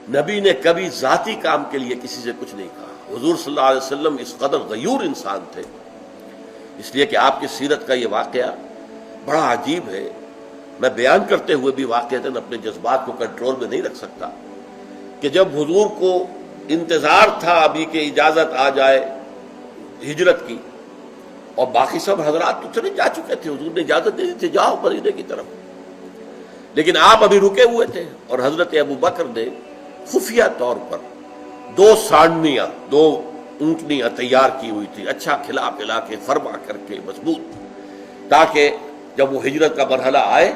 نبی نے کبھی ذاتی کام کے لیے کسی سے کچھ نہیں کہا۔ حضور صلی اللہ علیہ وسلم اس قدر غیور انسان تھے، اس لیے کہ آپ کی سیرت کا یہ واقعہ بڑا عجیب ہے۔ میں بیان کرتے ہوئے بھی واقعتاً اپنے جذبات کو کنٹرول میں نہیں رکھ سکتا کہ جب حضور کو انتظار تھا ابھی کہ اجازت آ جائے ہجرت کی، اور باقی سب حضرات تو چلے جا چکے تھے، حضور نے اجازت دے دی تھی جاؤ مدینے کی طرف، لیکن آپ ابھی رکے ہوئے تھے، اور حضرت ابو بکر نے خفیہ طور پر 2 سانڈنیاں 2 اونٹنیاں تیار کی ہوئی تھی، اچھا کھلا پلا کے فرما کر کے مضبوط، تاکہ جب وہ ہجرت کا مرحلہ آئے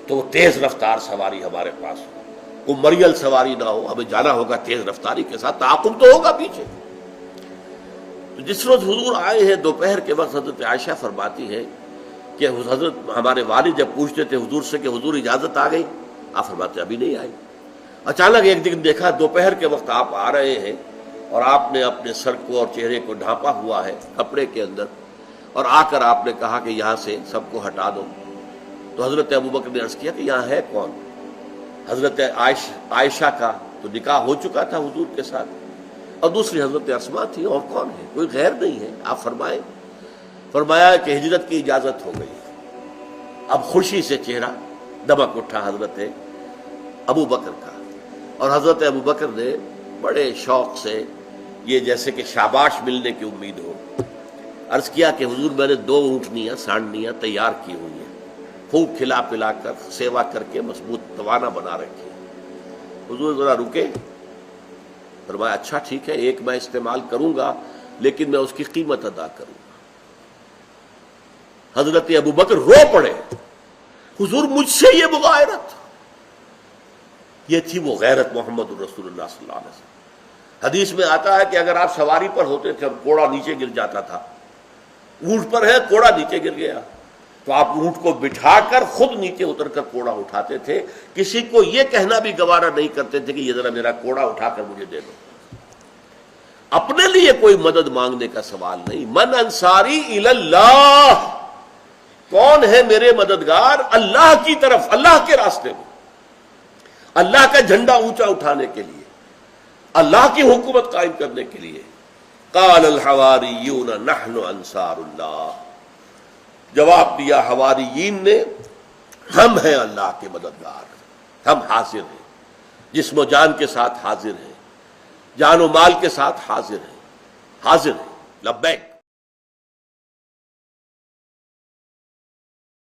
تو وہ تیز رفتار سواری ہمارے پاس ہو، کوئی مریل سواری نہ ہو، ہمیں جانا ہوگا تیز رفتاری کے ساتھ، تعاقب تو ہوگا پیچھے۔ جس روز حضور آئے ہیں دوپہر کے وقت حضرت عائشہ فرماتی ہے کہ حضرت ہمارے والد جب پوچھتے تھے حضور سے کہ حضور اجازت آ گئی، آپ فرماتے ابھی نہیں آئی۔ اچانک ایک دن دیکھا دوپہر کے وقت آپ آ رہے ہیں، اور آپ نے اپنے سر کو اور چہرے کو ڈھانپا ہوا ہے کپڑے کے اندر، اور آ کر آپ نے کہا کہ یہاں سے سب کو ہٹا دو۔ تو حضرت ابوبکر نے عرض کیا کہ یہاں ہے کون؟ حضرت عائشہ کا تو نکاح ہو چکا تھا حضور کے ساتھ، اور دوسری حضرت اسماء تھی، اور کون ہے؟ کوئی غیر نہیں ہے، آپ فرمائیں۔ فرمایا کہ ہجرت کی اجازت ہو گئی۔ اب خوشی سے چہرہ دمک اٹھا حضرت ابو بکر کا، اور حضرت ابو بکر نے بڑے شوق سے، یہ جیسے کہ شاباش ملنے کی امید ہو، عرض کیا کہ حضور میں نے 2 اونٹنیاں سانڈنیاں تیار کی ہوئی ہیں، خوب کھلا پلا کر سیوا کر کے مضبوط توانا بنا رکھی۔ حضور ذرا رکے، فرمایا اچھا ٹھیک ہے، ایک میں استعمال کروں گا لیکن میں اس کی قیمت ادا کروں گا۔ حضرت ابو بکر رو پڑے، حضور مجھ سے یہ مغایرت! یہ تھی وہ غیرت محمد الرسول اللہ صلی اللہ علیہ وسلم۔ حدیث میں آتا ہے کہ اگر آپ سواری پر ہوتے تھے اور کوڑا نیچے گر جاتا تھا، اونٹ پر ہے کوڑا نیچے گر گیا، تو آپ اونٹ کو بٹھا کر خود نیچے اتر کر کوڑا اٹھاتے تھے، کسی کو یہ کہنا بھی گوارا نہیں کرتے تھے کہ یہ ذرا میرا کوڑا اٹھا کر مجھے دے دو۔ اپنے لیے کوئی مدد مانگنے کا سوال نہیں۔ من انصاری الی اللہ، کون ہے میرے مددگار؟ اللہ کی طرف، اللہ کے راستے میں، اللہ کا جھنڈا اونچا اٹھانے کے لیے، اللہ کی حکومت قائم کرنے کے لیے۔ قال الحواریون نحن انصار اللہ، جواب دیا حواریین نے، ہم ہیں اللہ کے مددگار، ہم حاضر ہیں، جسم و جان کے ساتھ حاضر ہیں، جان و مال کے ساتھ حاضر ہیں، حاضر ہیں، لبیک۔